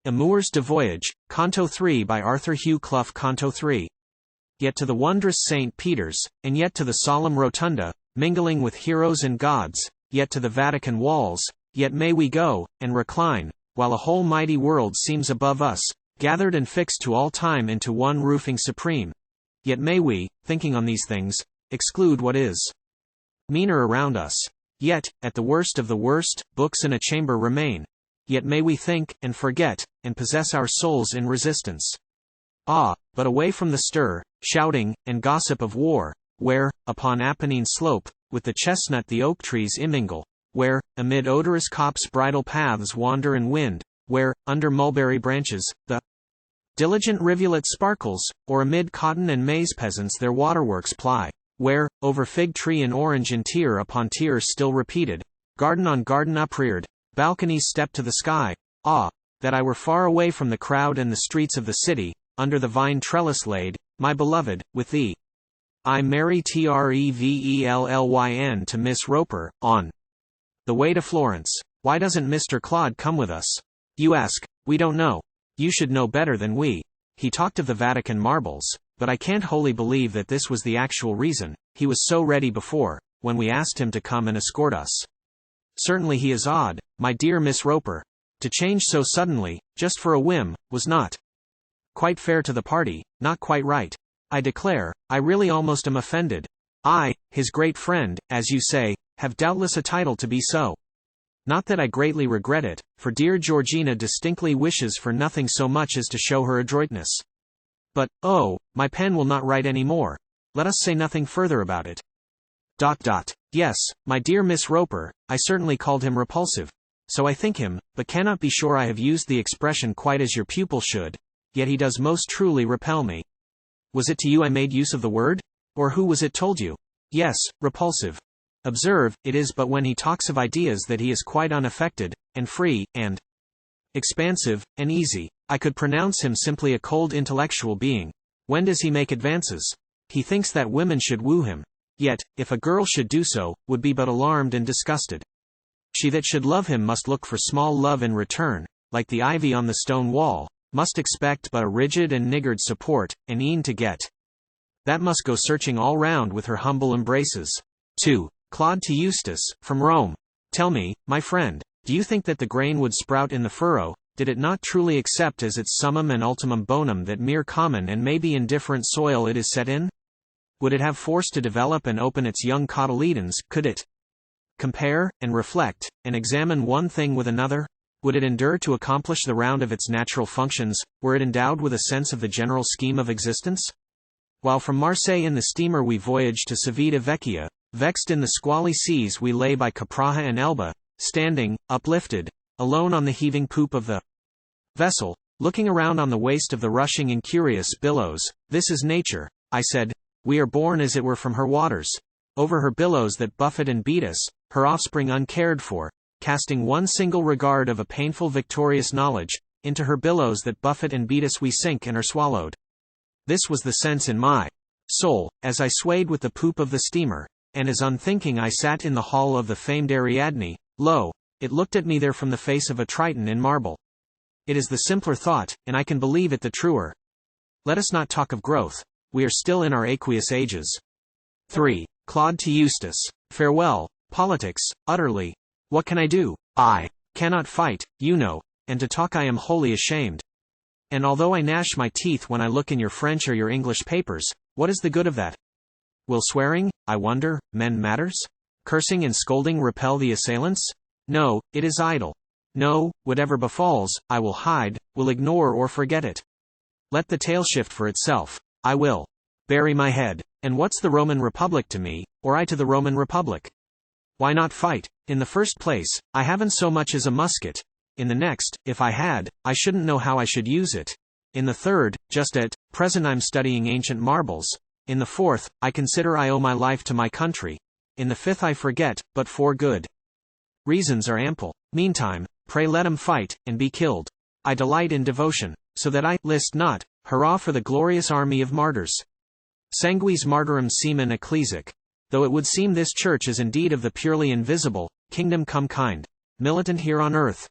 Amours De Voyage, Canto 3 by Arthur Hugh Clough. Canto 3. Yet to the wondrous St. Peter's, and yet to the solemn Rotonda, mingling with heroes and gods, yet to the Vatican Walls, yet may we go, and recline, while a whole mighty world seems above us, gathered and fixed to all time into one roofing supreme. Yet may we, thinking on these things, exclude what is meaner around us. Yet, at the worst of the worst, books in a chamber remain. Yet may we think, and forget, and possess our souls in resistance. Ah, but away from the stir, shouting, and gossip of war, where, upon Apennine slope, with the chestnut the oak trees immingle, where, amid odorous copse bridle-paths wander and wind, where, under mulberry-branches, the diligent rivulet sparkles, or amid cotton and maize peasants their waterworks ply, where, over fig tree and orange and tier upon tier still repeated, garden on garden upreared, balconies step to the sky. Ah, that I were far away from the crowd and the streets of the city, under the vine trellis laid, my beloved, with thee. I marry Trevellyn to Miss Roper, on the way to Florence. Why doesn't Mr. Claude come with us? You ask. We don't know. You should know better than we. He talked of the Vatican marbles, but I can't wholly believe that this was the actual reason. He was so ready before, when we asked him to come and escort us. Certainly he is odd, my dear Miss Roper. To change so suddenly, just for a whim, was not quite fair to the party, not quite right. I declare, I really almost am offended. I, his great friend, as you say, have doubtless a title to be so. Not that I greatly regret it, for dear Georgina distinctly wishes for nothing so much as to show her adroitness. But, oh, my pen will not write any more. Let us say nothing further about it. Yes, my dear Miss Roper, I certainly called him repulsive. So I think him, but cannot be sure I have used the expression quite as your pupil should. Yet he does most truly repel me. Was it to you I made use of the word? Or who was it told you? Yes, repulsive. Observe, it is but when he talks of ideas that he is quite unaffected, and free, and expansive, and easy. I could pronounce him simply a cold intellectual being. When does he make advances? He thinks that women should woo him. Yet, if a girl should do so, would be but alarmed and disgusted. She that should love him must look for small love in return, like the ivy on the stone wall, must expect but a rigid and niggard support, and e'en to get that must go searching all round with her humble embraces. 2. Claude to Eustace, from Rome. Tell me, my friend, do you think that the grain would sprout in the furrow, did it not truly accept as its summum and ultimum bonum that mere common and maybe indifferent soil it is set in? Would it have force to develop and open its young cotyledons? Could it compare, and reflect, and examine one thing with another? Would it endure to accomplish the round of its natural functions, were it endowed with a sense of the general scheme of existence? While from Marseille in the steamer we voyaged to Civita Vecchia, vexed in the squally seas we lay by Capraja and Elba, standing, uplifted, alone on the heaving poop of the vessel, looking around on the waste of the rushing incurious billows. This is nature, I said. We are born as it were from her waters. Over her billows that buffet and beat us, her offspring uncared for, casting one single regard of a painful victorious knowledge, into her billows that buffet and beat us we sink and are swallowed. This was the sense in my soul, as I swayed with the poop of the steamer, and as unthinking I sat in the hall of the famed Ariadne. Lo, it looked at me there from the face of a Triton in marble. It is the simpler thought, and I can believe it the truer. Let us not talk of growth. We are still in our aqueous ages. 3. Claude to Eustace. Farewell, politics, utterly. What can I do? I cannot fight, you know, and to talk I am wholly ashamed. And although I gnash my teeth when I look in your French or your English papers, what is the good of that? Will swearing, I wonder, mend matters? Cursing and scolding repel the assailants? No, it is idle. No, whatever befalls, I will hide, will ignore or forget it. Let the tale shift for itself. I will bury my head. And what's the Roman Republic to me, or I to the Roman Republic? Why not fight? In the first place, I haven't so much as a musket. In the next, if I had, I shouldn't know how I should use it. In the third, just at present I'm studying ancient marbles. In the fourth, I consider I owe my life to my country. In the fifth I forget, but for good reasons are ample. Meantime, pray let 'em fight, and be killed. I delight in devotion, so that I list not. Hurrah for the glorious army of martyrs. Sanguis martyrum semen ecclesic. Though it would seem this church is indeed of the purely invisible kingdom come kind, militant here on earth.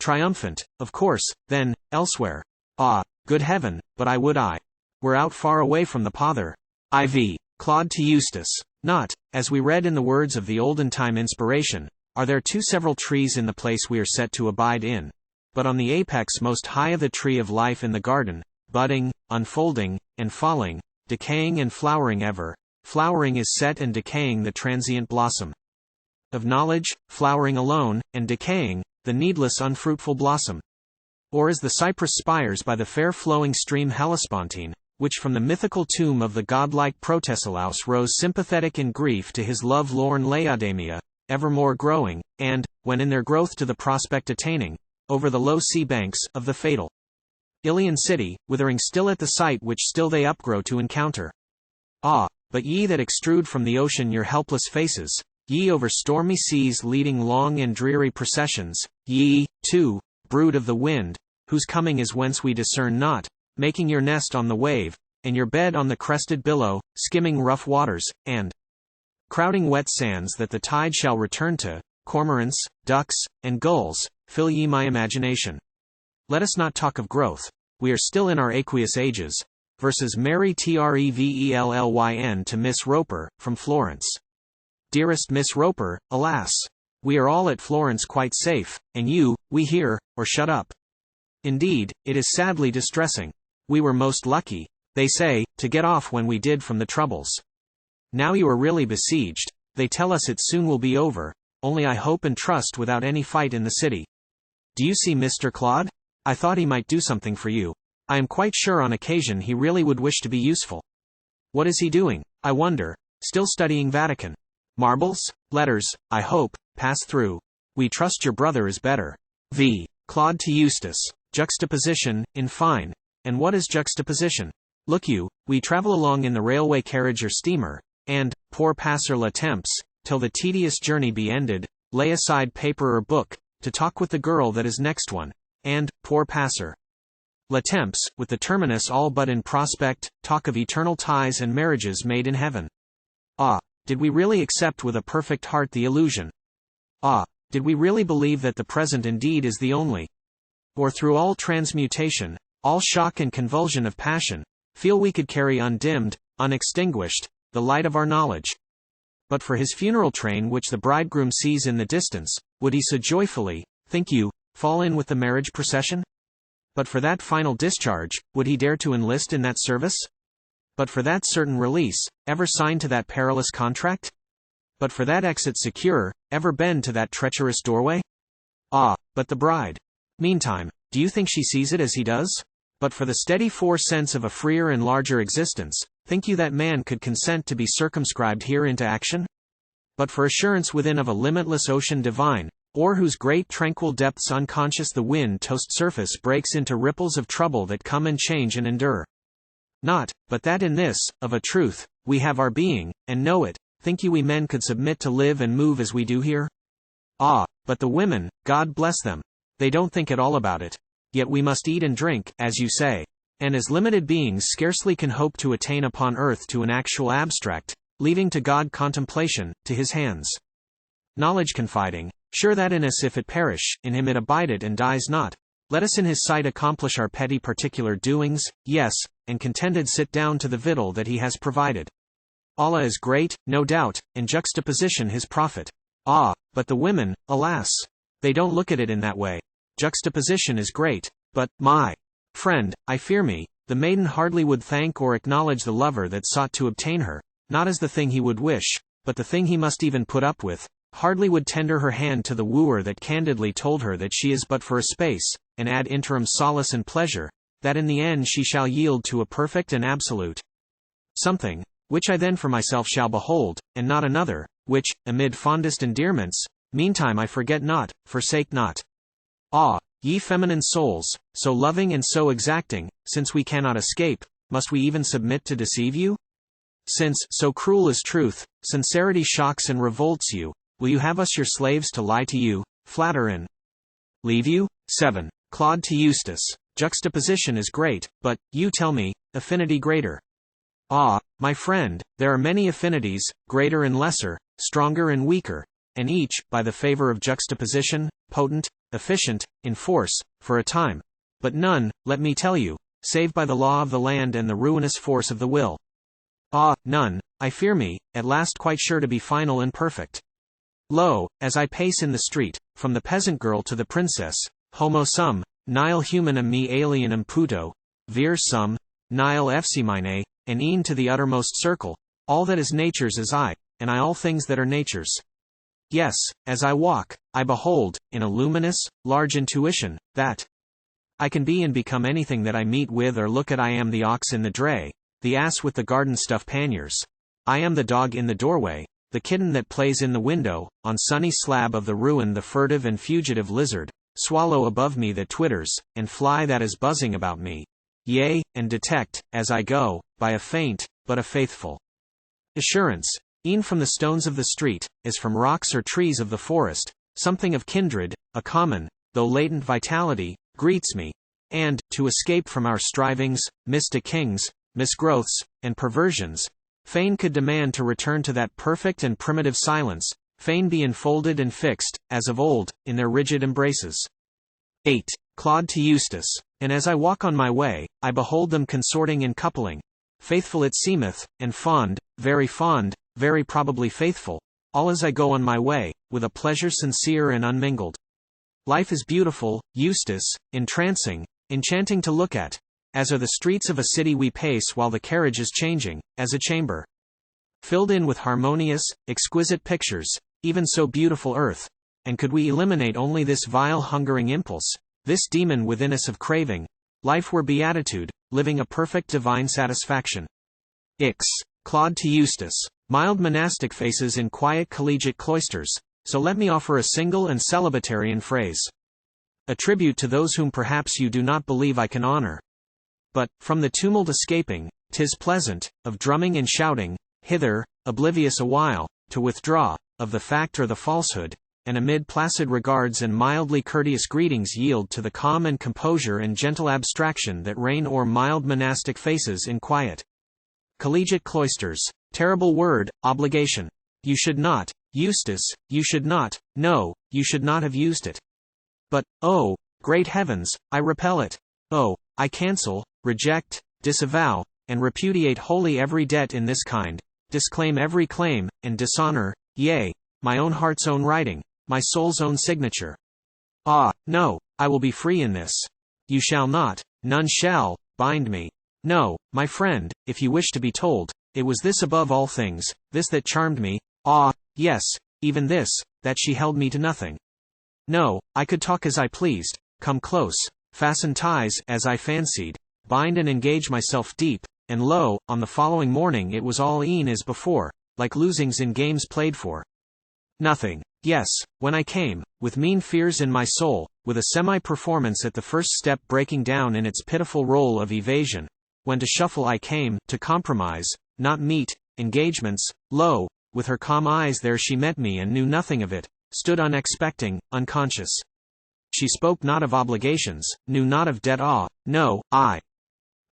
Triumphant, of course, then, elsewhere. Ah, good heaven, but I would I were out far away from the pother. IV. Claude to Eustace. Not, as we read in the words of the olden time inspiration, are there too several trees in the place we are set to abide in, but on the apex most high of the tree of life in the garden, budding, unfolding, and falling, decaying and flowering ever, flowering is set and decaying the transient blossom of knowledge, flowering alone, and decaying, the needless unfruitful blossom. Or as the cypress spires by the fair flowing stream Hellespontine, which from the mythical tomb of the godlike Protesilaus rose sympathetic in grief to his love-lorn Laodamia, evermore growing, and, when in their growth to the prospect attaining, over the low sea banks of the fatal Ilian city, withering still at the sight which still they upgrow to encounter. Ah, but ye that extrude from the ocean your helpless faces, ye over stormy seas leading long and dreary processions, ye, too, brood of the wind, whose coming is whence we discern not, making your nest on the wave, and your bed on the crested billow, skimming rough waters, and crowding wet sands that the tide shall return to, cormorants, ducks, and gulls, fill ye my imagination. Let us not talk of growth. We are still in our aqueous ages. Verses Mary Trevellyn to Miss Roper, from Florence. Dearest Miss Roper, alas! We are all at Florence quite safe, and you, we hear, or shut up. Indeed, it is sadly distressing. We were most lucky, they say, to get off when we did from the troubles. Now you are really besieged. They tell us it soon will be over, only I hope and trust without any fight in the city. Do you see Mr. Claude? I thought he might do something for you. I am quite sure on occasion he really would wish to be useful. What is he doing, I wonder? Still studying Vatican marbles? Letters, I hope, pass through. We trust your brother is better. V. Claude to Eustace. Juxtaposition, in fine. And what is juxtaposition? Look you, we travel along in the railway carriage or steamer, and, poor passer le temps, till the tedious journey be ended, lay aside paper or book, to talk with the girl that is next one, and, poor passer le temps, with the terminus all but in prospect, talk of eternal ties and marriages made in heaven. Ah, did we really accept with a perfect heart the illusion? Ah, did we really believe that the present indeed is the only? Or through all transmutation, all shock and convulsion of passion, feel we could carry undimmed, unextinguished, the light of our knowledge? But for his funeral train which the bridegroom sees in the distance, would he so joyfully, think you, fall in with the marriage procession? But for that final discharge, would he dare to enlist in that service? But for that certain release, ever signed to that perilous contract? But for that exit secure, ever bend to that treacherous doorway? Ah, but the bride. Meantime, do you think she sees it as he does? But for the steady fore-sense of a freer and larger existence, think you that man could consent to be circumscribed here into action? But for assurance within of a limitless ocean divine, o'er whose great tranquil depths unconscious the wind-tossed surface breaks into ripples of trouble that come and change and endure. Not, but that in this, of a truth, we have our being, and know it, think you we men could submit to live and move as we do here? Ah, but the women, God bless them. They don't think at all about it. Yet we must eat and drink, as you say. And as limited beings scarcely can hope to attain upon earth to an actual abstract, leaving to God contemplation, to his hands knowledge confiding, sure that in us if it perish, in him it abided and dies not. Let us in his sight accomplish our petty particular doings, yes, and contented sit down to the victual that he has provided. Allah is great, no doubt, and juxtaposition his prophet. Ah, but the women, alas! They don't look at it in that way. Juxtaposition is great, but, my friend, I fear me, the maiden hardly would thank or acknowledge the lover that sought to obtain her, not as the thing he would wish, but the thing he must even put up with, hardly would tender her hand to the wooer that candidly told her that she is but for a space, and add interim solace and pleasure, that in the end she shall yield to a perfect and absolute something, which I then for myself shall behold, and not another, which, amid fondest endearments, meantime I forget not, forsake not. Ah, ye feminine souls, so loving and so exacting, since we cannot escape, must we even submit to deceive you? Since, so cruel is truth, sincerity shocks and revolts you, will you have us your slaves to lie to you, flatter and leave you? 7. Claude to Eustace. Juxtaposition is great, but, you tell me, affinity greater. Ah, my friend, there are many affinities, greater and lesser, stronger and weaker, and each, by the favor of juxtaposition, potent, efficient, in force, for a time. But none, let me tell you, save by the law of the land and the ruinous force of the will. Ah, none, I fear me, at last quite sure to be final and perfect. Lo, as I pace in the street, from the peasant girl to the princess, homo sum, nihil humanum me alienum puto, vir sum, nihil efsimine, and e'en to the uttermost circle, all that is nature's is I, and I all things that are nature's. Yes, as I walk, I behold, in a luminous, large intuition, that I can be and become anything that I meet with or look at. I am the ox in the dray, the ass with the garden stuff panniers. I am the dog in the doorway, the kitten that plays in the window, on sunny slab of the ruin the furtive and fugitive lizard, swallow above me that twitters, and fly that is buzzing about me. Yea, and detect, as I go, by a faint, but a faithful assurance, e'en from the stones of the street, as from rocks or trees of the forest, something of kindred, a common, though latent vitality, greets me, and, to escape from our strivings, mystic kings, misgrowths, and perversions, fain could demand to return to that perfect and primitive silence, fain be enfolded and fixed, as of old, in their rigid embraces. 8. Claude to Eustace. And as I walk on my way, I behold them consorting and coupling. Faithful it seemeth, and fond, very probably faithful, all as I go on my way, with a pleasure sincere and unmingled. Life is beautiful, Eustace, entrancing, enchanting to look at, as are the streets of a city we pace while the carriage is changing, as a chamber filled in with harmonious, exquisite pictures, even so beautiful earth, and could we eliminate only this vile hungering impulse, this demon within us of craving, life were beatitude, living a perfect divine satisfaction. Ix. Claude to Eustace. Mild monastic faces in quiet collegiate cloisters, so let me offer a single and celibatarian phrase. A tribute to those whom perhaps you do not believe I can honor. But, from the tumult escaping, 'tis pleasant, of drumming and shouting, hither, oblivious awhile, to withdraw, of the fact or the falsehood, and amid placid regards and mildly courteous greetings yield to the calm and composure and gentle abstraction that reign o'er mild monastic faces in quiet collegiate cloisters. Terrible word, obligation. You should not, Eustace, you should not, no, you should not have used it. But, oh, great heavens, I repel it. Oh, I cancel, reject, disavow, and repudiate wholly every debt in this kind, disclaim every claim, and dishonor, yea, my own heart's own writing, my soul's own signature. Ah, no, I will be free in this. You shall not, none shall, bind me. No, my friend, if you wish to be told, it was this above all things, this that charmed me, ah, yes, even this, that she held me to nothing. No, I could talk as I pleased, come close, fasten ties as I fancied, bind and engage myself deep, and lo, on the following morning it was all e'en as before, like losings in games played for nothing. Yes, when I came, with mean fears in my soul, with a semi-performance at the first step breaking down in its pitiful role of evasion, when to shuffle I came, to compromise, not meet, engagements, lo, with her calm eyes there she met me and knew nothing of it, stood unexpecting, unconscious. She spoke not of obligations, knew not of debt. Ah, no, I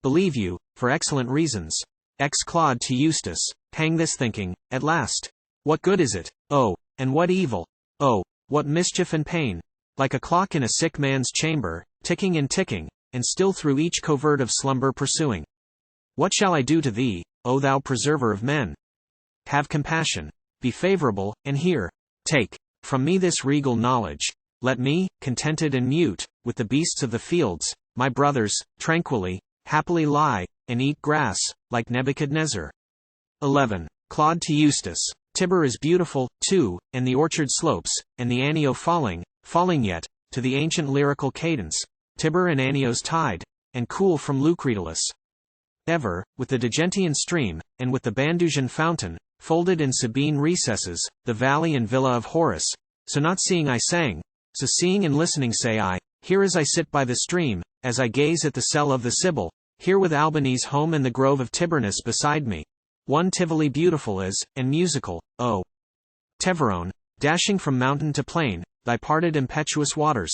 believe you, for excellent reasons. Ex Claude to Eustace. Hang this thinking, at last. What good is it? Oh, and what evil? Oh, what mischief and pain? Like a clock in a sick man's chamber, ticking and ticking, and still through each covert of slumber pursuing. What shall I do to thee, O thou preserver of men? Have compassion. Be favorable, and hear. Take from me this regal knowledge. Let me, contented and mute, with the beasts of the fields, my brothers, tranquilly, happily lie, and eat grass, like Nebuchadnezzar. 11. Claude to Eustace. Tiber is beautiful, too, and the orchard slopes, and the Anio falling yet, to the ancient lyrical cadence, Tiber and Anio's tide, and cool from Lucretulus. Ever, with the Digentian stream, and with the Bandusian fountain, folded in Sabine recesses, the valley and villa of Horace, so not seeing I sang, so seeing and listening say I, here as I sit by the stream, as I gaze at the cell of the Sibyl, here with Albany's home and the grove of Tiburnus beside me. One Tivoli beautiful is, and musical, O Teverone, dashing from mountain to plain, thy parted impetuous waters.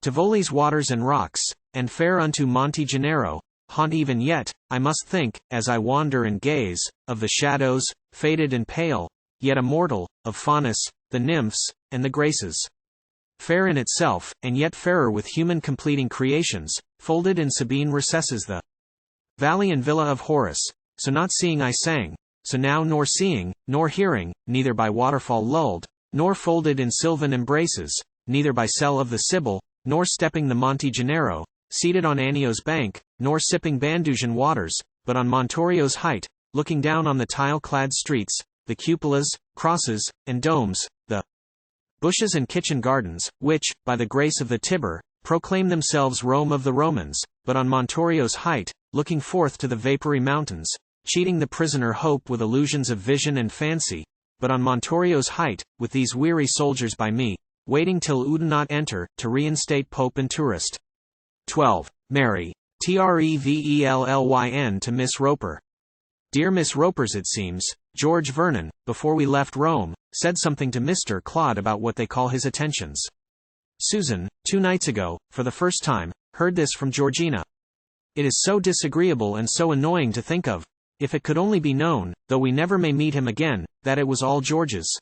Tivoli's waters and rocks, and fair unto Monte Gennaro, haunt even yet, I must think, as I wander and gaze, of the shadows, faded and pale, yet immortal, of Faunus, the nymphs, and the graces. fair in itself, and yet fairer with human completing creations, folded in Sabine recesses the valley and villa of Horace. So not seeing I sang, so now nor seeing, nor hearing, neither by waterfall lulled, nor folded in sylvan embraces, neither by cell of the Sibyl, nor stepping the Monte Gennaro, seated on Anio's bank, nor sipping Bandusian waters, but on Montorio's height, looking down on the tile-clad streets, the cupolas, crosses, and domes, the bushes and kitchen gardens, which, by the grace of the Tiber, proclaim themselves Rome of the Romans, but on Montorio's height, looking forth to the vapory mountains, cheating the prisoner hope with illusions of vision and fancy, but on Montorio's height, with these weary soldiers by me, waiting till Oudinot enter, to reinstate Pope and tourist. 12. Mary. Trevellyn to Miss Roper. Dear Miss Ropers, it seems, George Vernon, before we left Rome, said something to Mr. Claude about what they call his attentions. Susan, 2 nights ago, for the first time, heard this from Georgina. It is so disagreeable and so annoying to think of. If it could only be known, though we never may meet him again, that it was all George's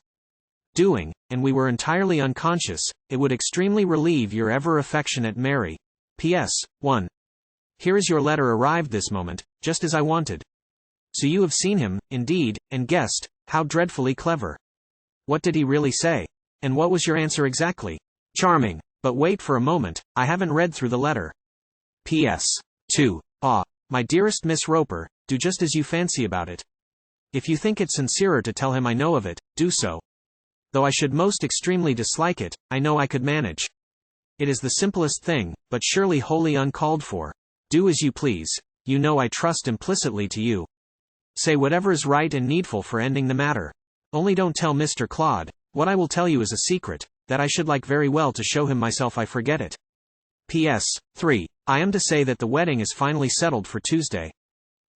doing, and we were entirely unconscious, it would extremely relieve your ever affectionate Mary. P.S. 1. Here is your letter arrived this moment, just as I wanted. So you have seen him, indeed, and guessed, how dreadfully clever. What did he really say? And what was your answer exactly? Charming. But wait for a moment, I haven't read through the letter. P.S. 2. My dearest Miss Roper, do just as you fancy about it. If you think it sincerer to tell him I know of it, do so. Though I should most extremely dislike it, I know I could manage. It is the simplest thing, but surely wholly uncalled for. Do as you please. You know I trust implicitly to you. Say whatever is right and needful for ending the matter. Only don't tell Mr. Claude. What I will tell you is a secret, that I should like very well to show him myself I forget it. P.S. 3. I am to say that the wedding is finally settled for Tuesday.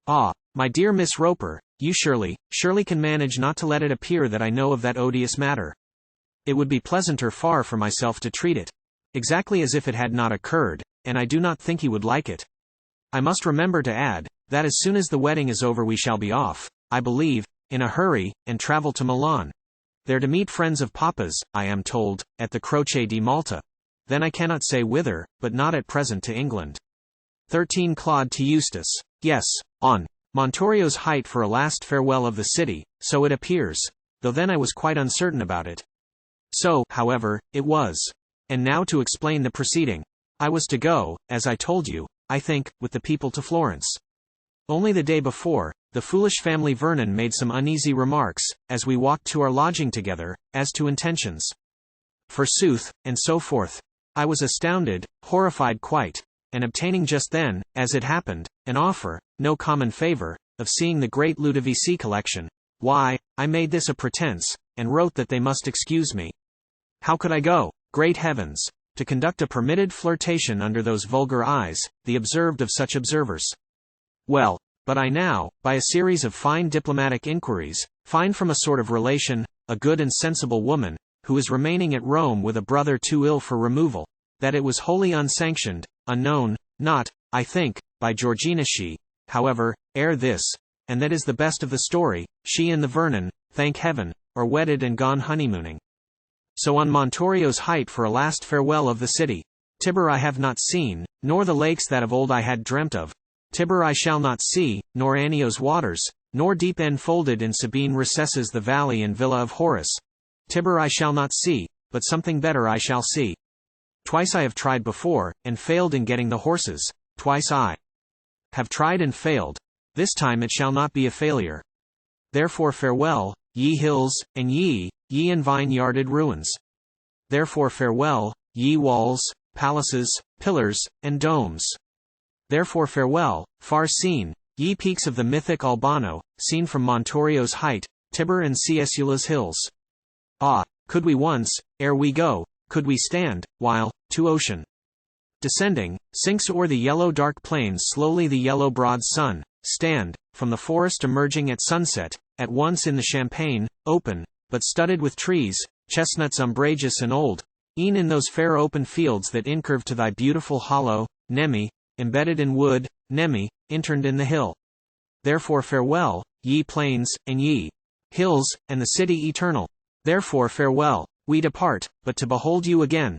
My dear Miss Roper, you surely can manage not to let it appear that I know of that odious matter. It would be pleasanter far for myself to treat it exactly as if it had not occurred, and I do not think he would like it. I must remember to add, that as soon as the wedding is over we shall be off, I believe, in a hurry, and travel to Milan. There to meet friends of Papa's, I am told, at the Croce di Malta. Then I cannot say whither, but not at present to England. 13 Claude to Eustace. Yes, on Montorio's height for a last farewell of the city, so it appears, though then I was quite uncertain about it. So, however, it was. And now to explain the proceeding. I was to go, as I told you, I think, with the people to Florence. Only the day before, the foolish family Vernon made some uneasy remarks, as we walked to our lodging together, as to intentions. Forsooth, and so forth. I was astounded, horrified quite, and obtaining just then, as it happened, an offer, no common favor, of seeing the great Ludovisi collection. Why, I made this a pretense, and wrote that they must excuse me. How could I go? Great heavens! To conduct a permitted flirtation under those vulgar eyes, the observed of such observers. Well, but I now, by a series of fine diplomatic inquiries, find from a sort of relation, a good and sensible woman, who is remaining at Rome with a brother too ill for removal, that it was wholly unsanctioned, unknown, not, I think, by Georgina. She, however, ere this, and that is the best of the story, she and the Vernon, thank heaven, are wedded and gone honeymooning. So on Montorio's height for a last farewell of the city. Tiber I have not seen, nor the lakes that of old I had dreamt of. Tiber I shall not see, nor Anio's waters, nor deep enfolded in Sabine recesses the valley and villa of Horace. Tiber I shall not see, but something better I shall see. Twice I have tried before, and failed in getting the horses. Twice I have tried and failed. This time it shall not be a failure. Therefore farewell, ye hills, and ye and vine-yarded ruins. Therefore farewell, ye walls, palaces, pillars, and domes. Therefore farewell, far seen, ye peaks of the mythic Albano, seen from Montorio's height, Tiber and Ciesula's hills. Could we once, ere we go, could we stand, while, to ocean descending, sinks o'er the yellow dark plains slowly the yellow broad sun, stand, from the forest emerging at sunset, at once in the champaign, open, but studded with trees, chestnuts umbrageous and old, e'en in those fair open fields that incurve to thy beautiful hollow, Nemi, embedded in wood, Nemi, interned in the hill. Therefore farewell, ye plains, and ye hills, and the city eternal. Therefore farewell, we depart, but to behold you again,